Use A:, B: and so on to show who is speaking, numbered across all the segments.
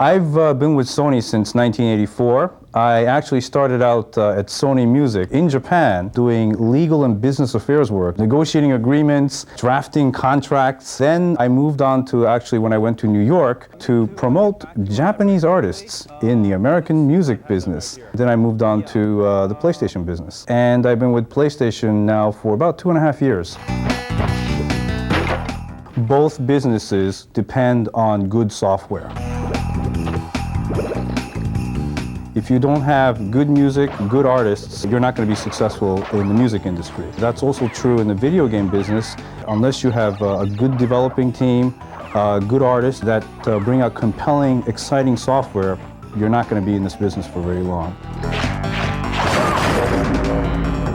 A: I've been with Sony since 1984. I actually started out at Sony Music in Japan doing legal and business affairs work, negotiating agreements, drafting contracts. Then I moved on to actually when I went to New York to promote Japanese artists in the American music business. Then I moved on to the PlayStation business. And I've been with PlayStation now for about 2.5 years. Both businesses depend on good software. If you don't have good music, good artists, you're not going to be successful in the music industry. That's also true in the video game business. Unless you have a good developing team, good artists that bring out compelling, exciting software, you're not going to be in this business for very long.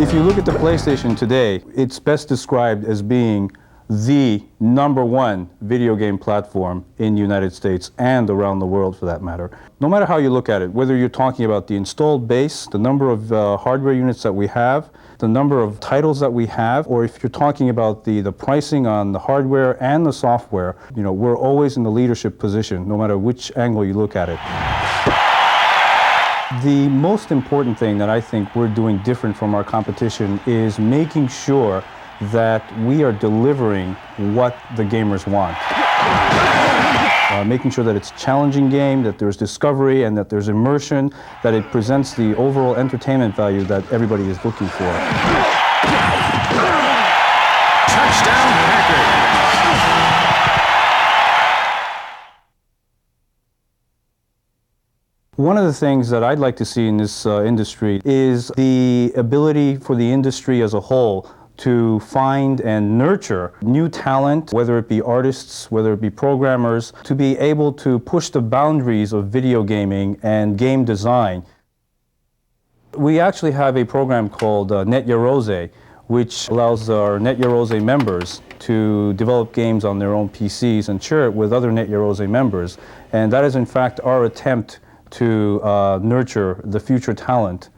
A: If you look at the PlayStation today, it's best described as being the #1 video game platform in the United States and around the world for that matter. No matter how you look at it, whether you're talking about the installed base, the number of hardware units that we have, the number of titles that we have, or if you're talking about the pricing on the hardware and the software, you know, we're always in the leadership position, no matter which angle you look at it. The most important thing that I think we're doing different from our competition is making sure that we are delivering what the gamers want. Making sure that it's a challenging game, that there's discovery, and that there's immersion, that it presents the overall entertainment value that everybody is looking for.
B: Touchdown, Packers!
A: One of the things that I'd like to see in this industry is the ability for the industry as a whole to find and nurture new talent, whether it be artists, whether it be programmers, to be able to push the boundaries of video gaming and game design. We actually have a program called Net Yarose, which allows our Net Yarose members to develop games on their own PCs and share it with other Net Yarose members. And that is in fact our attempt to nurture the future talent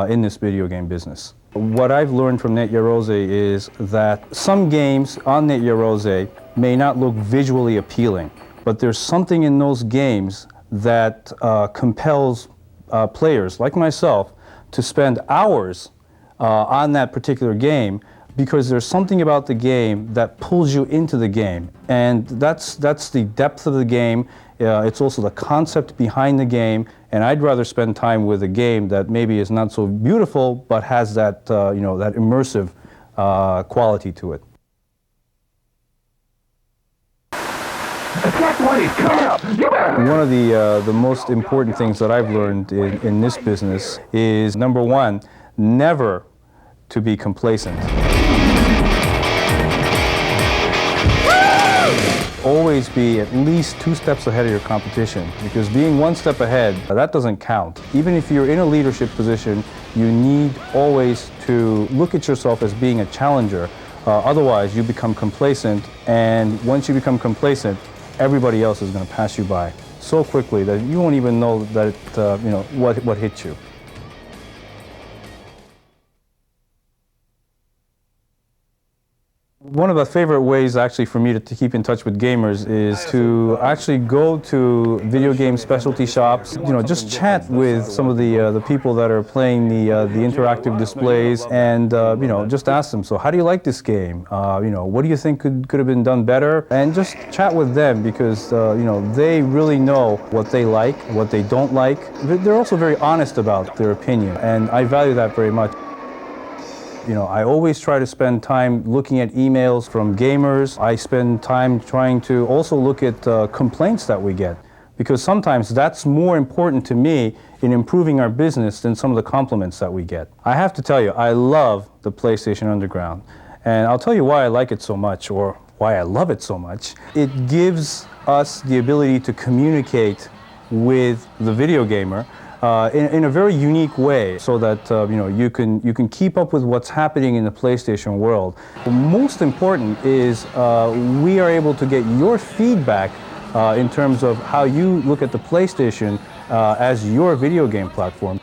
A: in this video game business. What I've learned from Net Yarose is that some games on Net Yarose may not look visually appealing, but there's something in those games that compels players like myself to spend hours on that particular game because there's something about the game that pulls you into the game. And that's the depth of the game. It's also the concept behind the game, and I'd rather spend time with a game that maybe is not so beautiful, but has that, you know, that immersive quality to it. One of the most important things that I've learned in this business is, #1, never to be complacent. Always be at least 2 steps ahead of your competition, because being 1 step ahead, that doesn't count. Even if you're in a leadership position, you need always to look at yourself as being a challenger. Otherwise, you become complacent, and once you become complacent, everybody else is going to pass you by so quickly that you won't even know that you know what hit you. One of the favorite ways actually for me to keep in touch with gamers is to actually go to video game specialty shops, you know, just chat with some of the people that are playing the interactive displays, and you know, just ask them, so how do you like this game? You know, what do you think could have been done better? And just chat with them, because you know, they really know what they like, what they don't like. They're also very honest about their opinion, and I value that very much. You know, I always try to spend time looking at emails from gamers. I spend time trying to also look at complaints that we get, because sometimes that's more important to me in improving our business than some of the compliments that we get. I have to tell you, I love the PlayStation Underground, and I'll tell you why I like it so much, or why I love it so much. It gives us the ability to communicate with the video gamer in a very unique way, so that you know, you can keep up with what's happening in the PlayStation world. The most important is we are able to get your feedback in terms of how you look at the PlayStation as your video game platform.